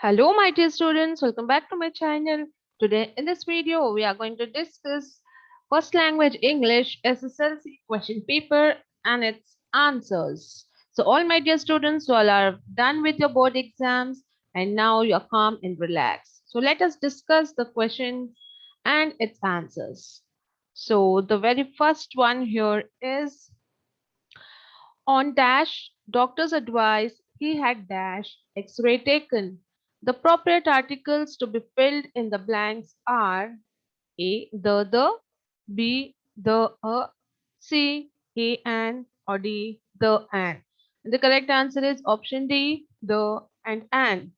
Hello, my dear students. Welcome back to my channel. Today, in this video, we are going to discuss First Language English SSLC question paper and its answers. So, all my dear students, you all are done with your board exams and now you are calm and relaxed. So, let us discuss the questions and its answers. So, the very first one here is on dash, doctor's advice, he had dash X-ray taken. The appropriate articles to be filled in the blanks are A. The, B. C. A and, or D. The and. And the correct answer is option D. The and an.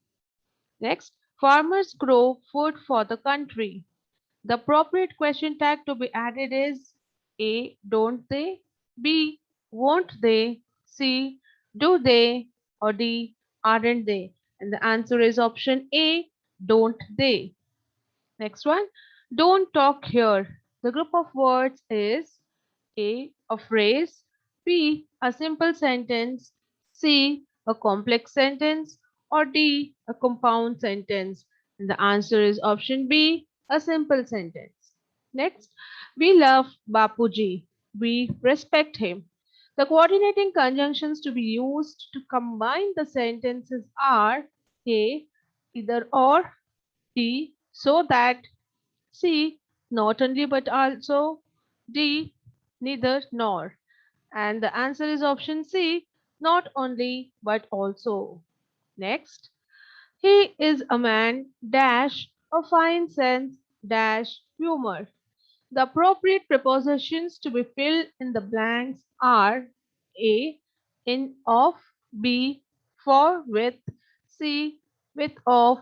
Next, farmers grow food for the country. The appropriate question tag to be added is A. Don't they? B. Won't they? C. Do they? Or D. Aren't they? And the answer is option A. Don't they? Next one. Don't talk here. The group of words is A. A phrase. B. A simple sentence. C. A complex sentence. Or D. A compound sentence. And the answer is option B. A simple sentence. Next. We love Bapuji. We respect him. The coordinating conjunctions to be used to combine the sentences are A. Either or. B. So that. C. Not only but also. D. Neither nor. And the answer is option C. Not only but also. Next. He is a man dash a fine sense dash humor. The appropriate prepositions to be filled in the blanks are A. In of, B. For with, C. With of,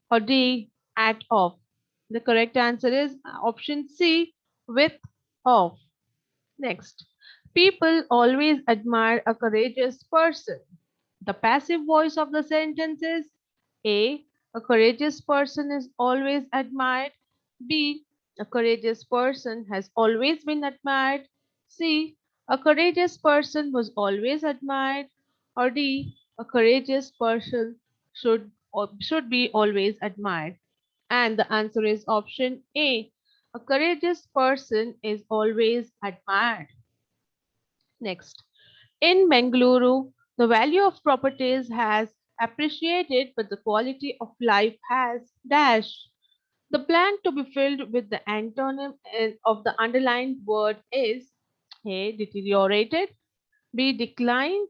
or D. At of. The correct answer is option C. With of. Next. People always admire a courageous person. The passive voice of the sentence is A. A courageous person is always admired. B. A courageous person has always been admired. C. A courageous person was always admired. Or D. A courageous person should be always admired. And the answer is option A. A courageous person is always admired. Next. In Bengaluru, the value of properties has appreciated, but the quality of life has dash. The blank to be filled with the antonym of the underlined word is A. Deteriorated, B. Declined,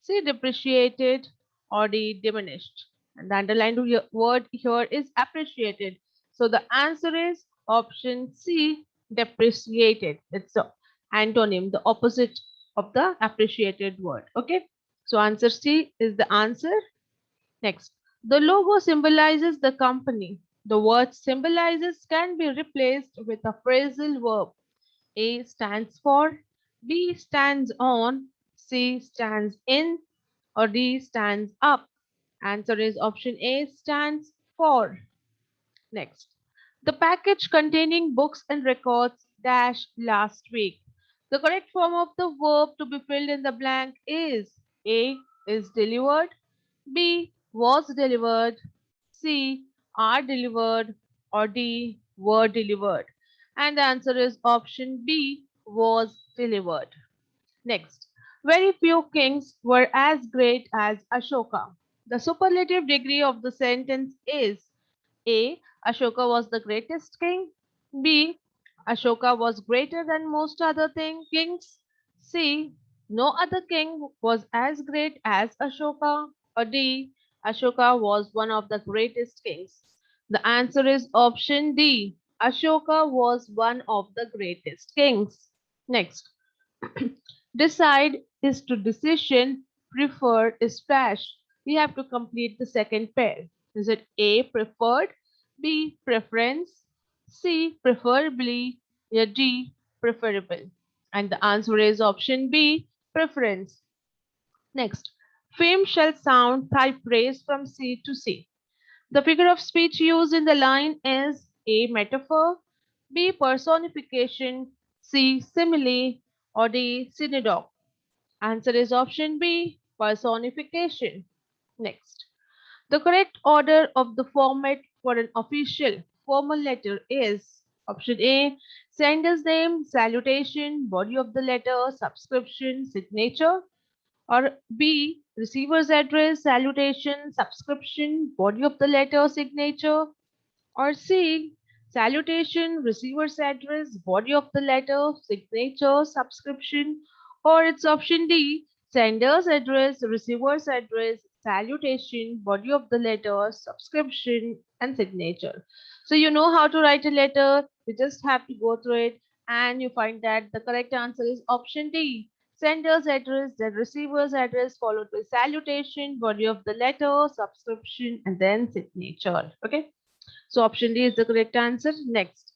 C. Depreciated, or D. Diminished. And the underlined word here is appreciated. So the answer is option C. Depreciated. It's the antonym, the opposite of the appreciated word. Okay. So answer C is the answer. Next, the logo symbolizes the company. The word symbolizes can be replaced with a phrasal verb. A stands for, B stands on, C stands in, or D stands up. Answer is option A stands for. Next, the package containing books and records dash last week. The correct form of the verb to be filled in the blank is A is delivered, B was delivered, C are delivered, or D were delivered. And the answer is option B was delivered. Next, very few kings were as great as Ashoka. The superlative degree of the sentence is A. Ashoka was the greatest king. B. Ashoka was greater than most other kings. C. No other king was as great as Ashoka. Or D. Ashoka was one of the greatest kings. The answer is option D. Ashoka was one of the greatest kings. Next. Decide is to decision, prefer is dash. We have to complete the second pair. Is it A preferred, B preference, C preferably, or D preferable? And the answer is option B preference. Next, fame shall sound thy praise from sea to sea. The figure of speech used in the line is A metaphor, B personification, C simile, or D synecdoche. Answer is option B personification. Next. The correct order of the format for an official formal letter is option A, sender's name, salutation, body of the letter, subscription, signature, or B, receiver's address, salutation, subscription, body of the letter, signature, or C, salutation, receiver's address, body of the letter, signature, subscription, or it's option D, sender's address, receiver's address, salutation, body of the letter, subscription, and signature. So you know how to write a letter, you just have to go through it and you find that the correct answer is option D. Sender's address, then receiver's address, followed by salutation, body of the letter, subscription, and then signature. Okay. So option D is the correct answer. Next,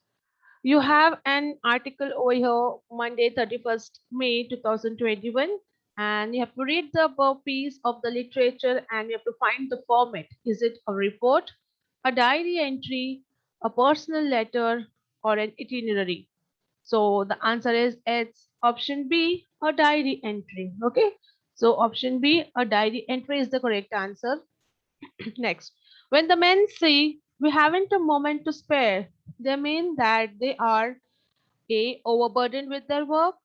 you have an article over here, Monday 31st May 2021, and you have to read the above piece of the literature and you have to find the format. Is it a report, a diary entry, a personal letter, or an itinerary? So the answer is it's option B, a diary entry. Okay. So option B, a diary entry is the correct answer. Next, when the men say we haven't a moment to spare, they mean that they are A. Overburdened with their work,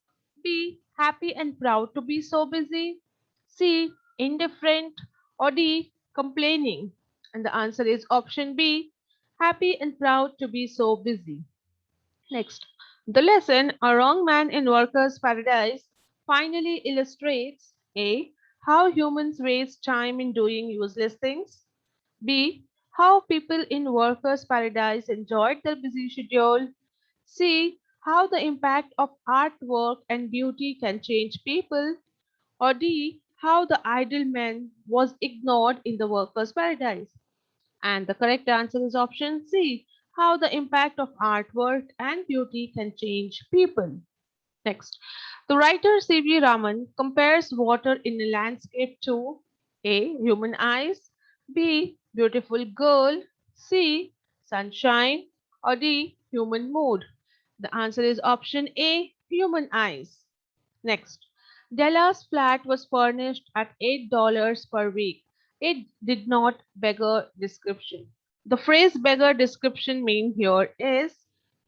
B. Happy and proud to be so busy, C. Indifferent, or D. Complaining. And the answer is option B. Happy and proud to be so busy. Next, the lesson A Wrong Man in Workers' Paradise finally illustrates A. How humans waste time in doing useless things. B. How people in workers' paradise enjoyed their busy schedule. C. How the impact of artwork and beauty can change people. Or D. How the idle man was ignored in the workers' paradise. And the correct answer is option C. How the impact of artwork and beauty can change people. Next, the writer C.V. Raman compares water in a landscape to A. Human eyes, B. Beautiful girl, C. Sunshine, or D. Human mood. The answer is option A. Human eyes. Next, Della's flat was furnished at $8 per week. It did not beggar description. The phrase beggar description mean here is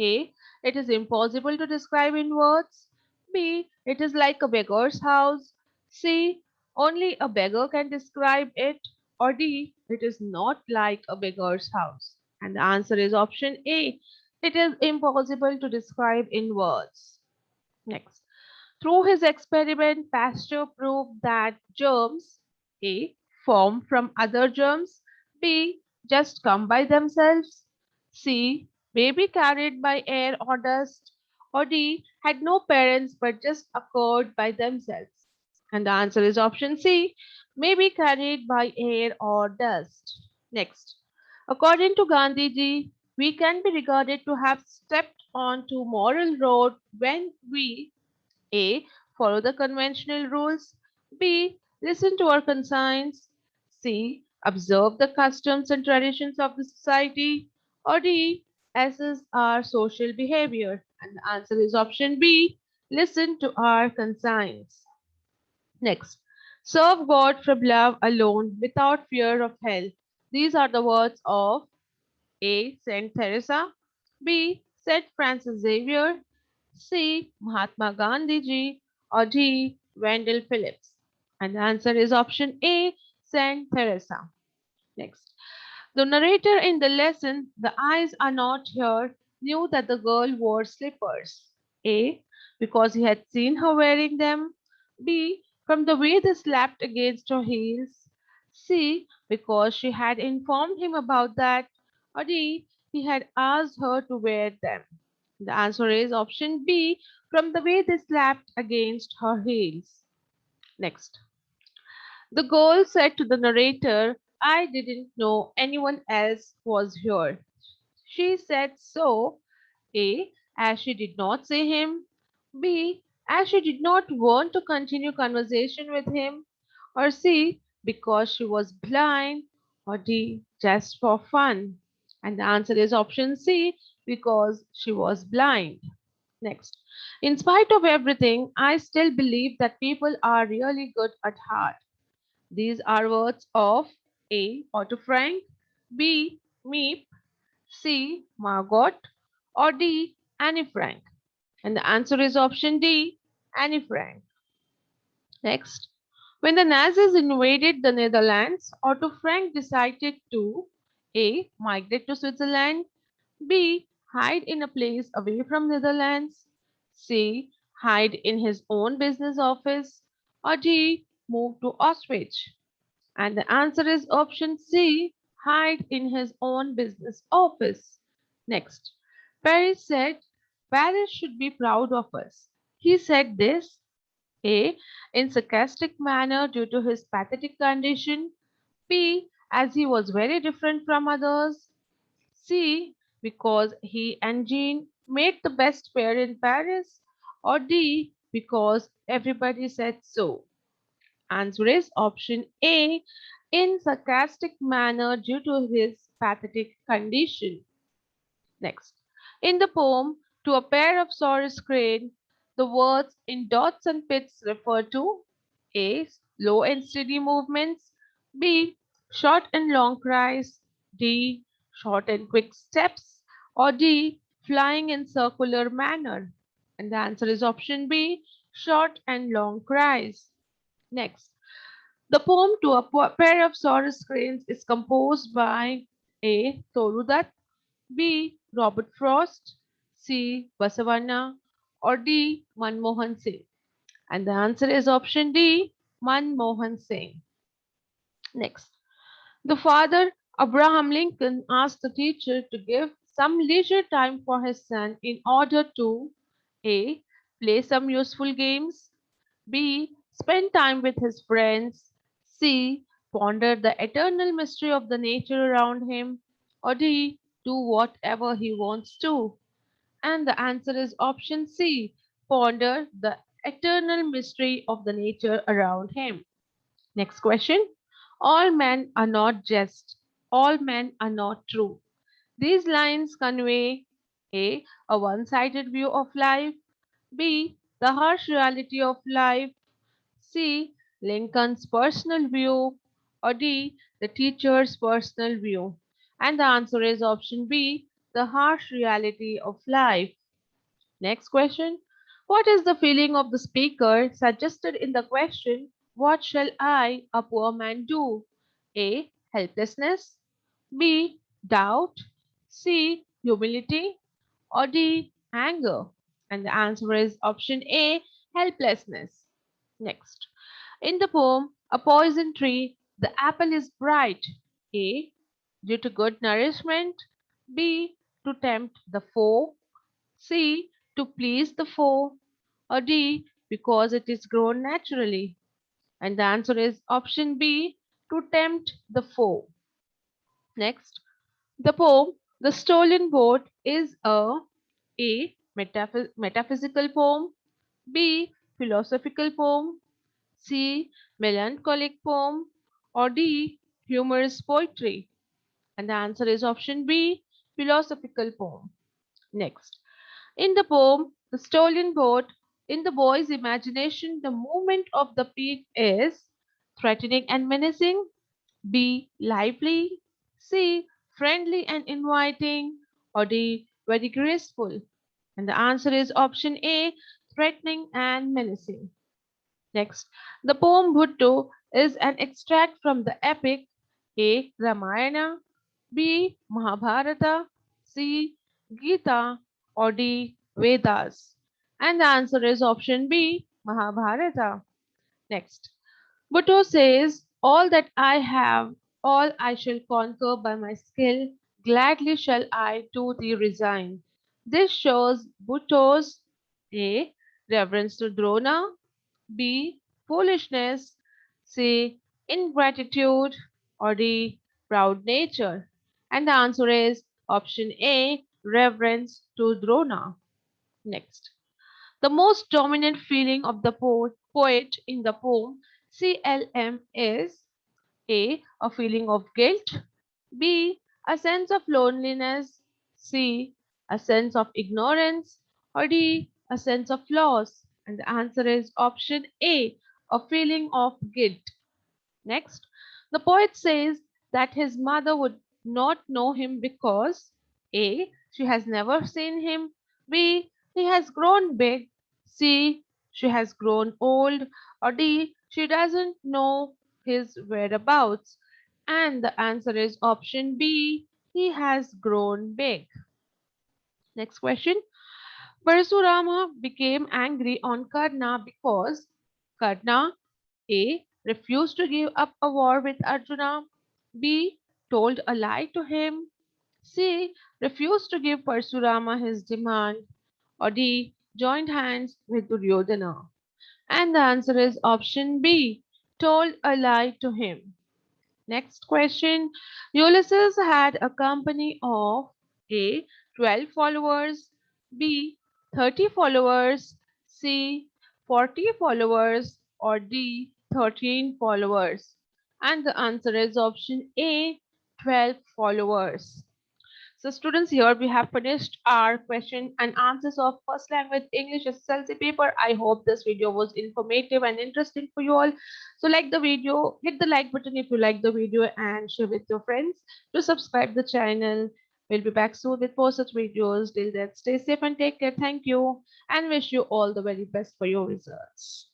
A. It is impossible to describe in words. B. It is like a beggar's house. C. Only a beggar can describe it. Or D. It is not like a beggar's house. And the answer is option A. It is impossible to describe in words. Next. Through his experiment, Pasteur proved that germs A. Form from other germs, B. Just come by themselves, C. May be carried by air or dust, or D. Had no parents but just occurred by themselves. And the answer is option C. May be carried by air or dust. Next. According to Gandhiji, we can be regarded to have stepped onto moral road when we a. Follow the conventional rules. B. Listen to our conscience. C. Observe the customs and traditions of the society. Or D. Assess our social behavior. And the answer is option B. Listen to our conscience. Next. Serve God from love alone without fear of hell. These are the words of A. Saint Teresa, B. Saint Francis Xavier, C. Mahatma Gandhi ji, or D. Wendell Phillips. And the answer is option A. Saint Teresa. Next. The narrator in the lesson, The Eyes Are Not Here, knew that the girl wore slippers. A. Because he had seen her wearing them. B. From the way they slapped against her heels. C. Because she had informed him about that. Or D. He had asked her to wear them. The answer is option B. From the way they slapped against her heels. Next. The girl said to the narrator, I didn't know anyone else was here. She said so, A. As she did not see him, B. As she did not want to continue conversation with him, or C. Because she was blind, or D. Just for fun. And the answer is option C. Because she was blind. Next. In spite of everything, I still believe that people are really good at heart. These are words of A. Otto Frank, B. Meep, C. Margot, or D. Annie Frank? And the answer is option D. Annie Frank. Next, when the Nazis invaded the Netherlands, Otto Frank decided to A. Migrate to Switzerland, B. Hide in a place away from Netherlands, C. Hide in his own business office, or D. Move to Auschwitz. And the answer is option C. Hide in his own business office. Next, Paris said, Paris should be proud of us. He said this A. In sarcastic manner due to his pathetic condition, B. As he was very different from others, C. Because he and Jean made the best pair in Paris, or D. Because everybody said so. Answer is option A. In sarcastic manner due to his pathetic condition. Next, in the poem To a Pair of Sorrows Crane, the words in dots and pits refer to A. Slow and steady movements, B. Short and long cries, D. Short and quick steps, or D. Flying in circular manner. And the answer is option B. Short and long cries. Next, the poem To a Pair of Sorrows Cranes is composed by A. Torudat, B. Robert Frost, C. Basavanna, or D. Manmohan Singh. And the answer is option D. Manmohan Singh. Next, the father, Abraham Lincoln, asked the teacher to give some leisure time for his son in order to A. Play some useful games, B. Spend time with his friends, C. Ponder the eternal mystery of the nature around him, or D. Do whatever he wants to. And the answer is option C. Ponder the eternal mystery of the nature around him. Next question. All men are not just. All men are not true. These lines convey A one sided view of life, B. The harsh reality of life, C. Lincoln's personal view, or D. The teacher's personal view. And the answer is option B. The harsh reality of life. Next question. What is the feeling of the speaker suggested in the question, What shall I, a poor man, do? A. Helplessness. B. Doubt. C. Humility. Or D. Anger. And the answer is option A. Helplessness. Next. In the poem A Poison Tree, the apple is bright. A. Due to good nourishment. B. To tempt the foe. C. To please the foe, or D. Because it is grown naturally. And the answer is option B. To tempt the foe. Next, the poem The Stolen Boat is A. Metaphysical poem, B. Philosophical poem, C. Melancholic poem, or D. Humorous poetry. And the answer is option B. Philosophical poem. Next, in the poem The Stolen Boat, in the boy's imagination, the movement of the peak is threatening and menacing, B. Lively, C. Friendly and inviting, or D. Very graceful. And the answer is option A. Threatening and menacing. Next, the poem Bhutto is an extract from the epic A. Ramayana, B. Mahabharata, C. Gita, or D. Vedas. And the answer is option B. Mahabharata. Next, Bhutto says, All that I have, all I shall conquer by my skill, gladly shall I to thee resign. This shows Bhutto's A. Reverence to Drona, B. Foolishness, C. Ingratitude, or D. Proud nature. And the answer is option A. Reverence to Drona. Next, the most dominant feeling of the poet in the poem CLM is A feeling of guilt, B. A sense of loneliness, C. A sense of ignorance, or D. A sense of loss. And the answer is option A. A feeling of guilt. Next, the poet says, that his mother would not know him because A. She has never seen him, B. He has grown big, C. She has grown old, or D. She doesn't know his whereabouts. And the answer is option B. He has grown big. Next question. Parasurama became angry on Karna because Karna A. refused to give up a war with Arjuna, B. told a lie to him, C. refused to give Parasurama his demand, or D. joined hands with Duryodhana. And the answer is option B. Told a lie to him. Next question. Ulysses had a company of A. 12 followers, B. 30 followers, C. 40 followers, or D. 13 followers. And the answer is option A. 12 followers. So students, here we have finished our question and answers of first language English SSLC paper. I hope this video was informative and interesting for you all. So like the video, hit the like button if you like the video and share with your friends. To subscribe the channel. We'll be back soon with more such videos. Till then, stay safe and take care. Thank you and wish you all the very best for your results.